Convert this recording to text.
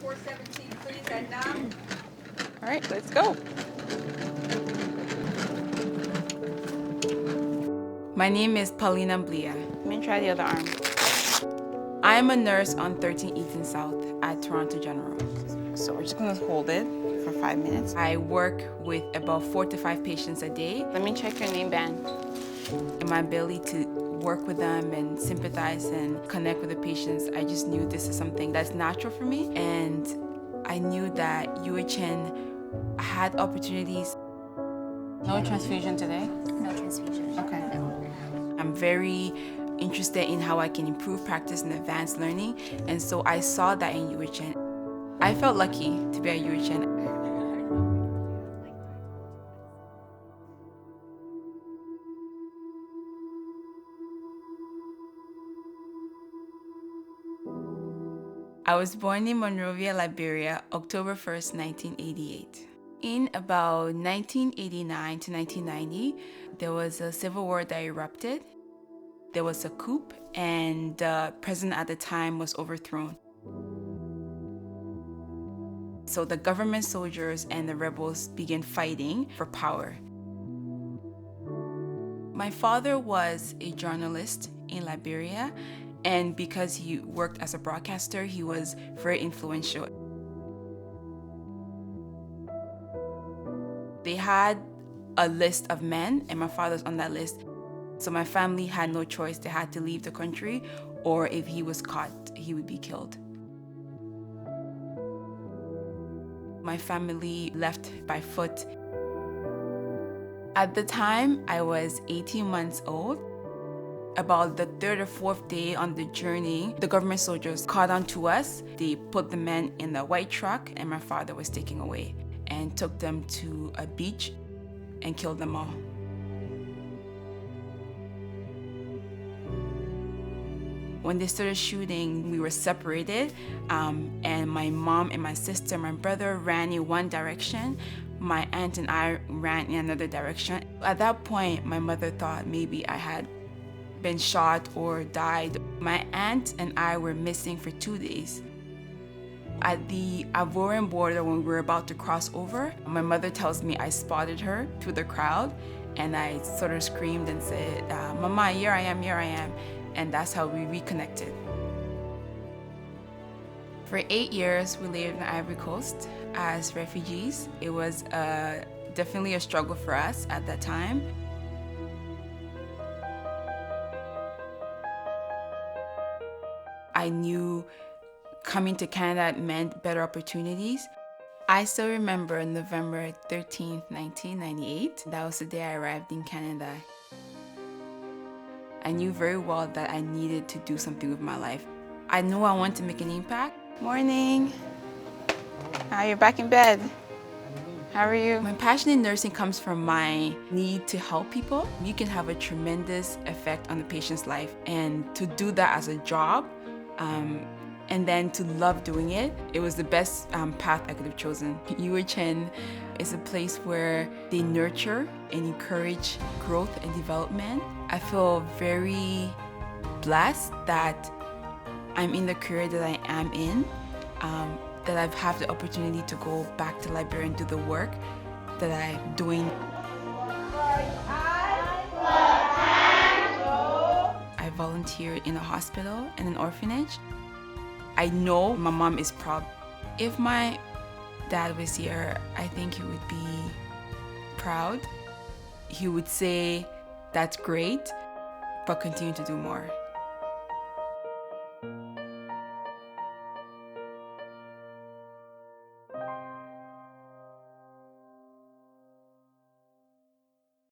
417, please, and now. All right, let's go. My name is Paulina Bleah. Let me try the other arm. I am a nurse on 13 Eaton South at Toronto General. So we're just gonna hold it for 5 minutes. I work with about 4 to 5 patients a day. Let me check your name band. And my ability to work with them and sympathize and connect with the patients, I just knew this is something that's natural for me. And I knew that UHN had opportunities. No transfusion today? No transfusion. Okay. No. I'm very interested in how I can improve practice and advanced learning, and so I saw that in UHN. I felt lucky to be at UHN. I was born in Monrovia, Liberia, October 1st, 1988. In about 1989 to 1990, there was a civil war that erupted. There was a coup, and the president at the time was overthrown. So the government soldiers and the rebels began fighting for power. My father was a journalist in Liberia, and because he worked as a broadcaster, he was very influential. They had a list of men, and my father's on that list. So my family had no choice. They had to leave the country, or if he was caught, he would be killed. My family left by foot. At the time, I was 18 months old. About the 3rd or 4th day on the journey, the government soldiers caught on to us. They put the men in a white truck, and my father was taken away and took them to a beach and killed them all. When they started shooting, we were separated, and my mom and my sister, my brother ran in one direction. My aunt and I ran in another direction. At that point, my mother thought maybe I had been shot or died. My aunt and I were missing for 2 days. At the Ivorian border, when we were about to cross over, my mother tells me I spotted her through the crowd, and I sort of screamed and said, "Mama, here I am, here I am." And that's how we reconnected. For 8 years, we lived in the Ivory Coast as refugees. It was definitely a struggle for us at that time. I knew coming to Canada meant better opportunities. I still remember November 13th, 1998. That was the day I arrived in Canada. I knew very well that I needed to do something with my life. I knew I wanted to make an impact. Morning. You're back in bed. How are you? My passion in nursing comes from my need to help people. You can have a tremendous effect on the patient's life, and to do that as a job, and then to love doing it, it was the best path I could have chosen. UHN is a place where they nurture and encourage growth and development. I feel very blessed that I'm in the career that I am in, that I've had the opportunity to go back to Liberia and do the work that I'm doing. I volunteered in a hospital and an orphanage. I know my mom is proud. If my dad was here, I think he would be proud. He would say, "That's great, but continue to do more."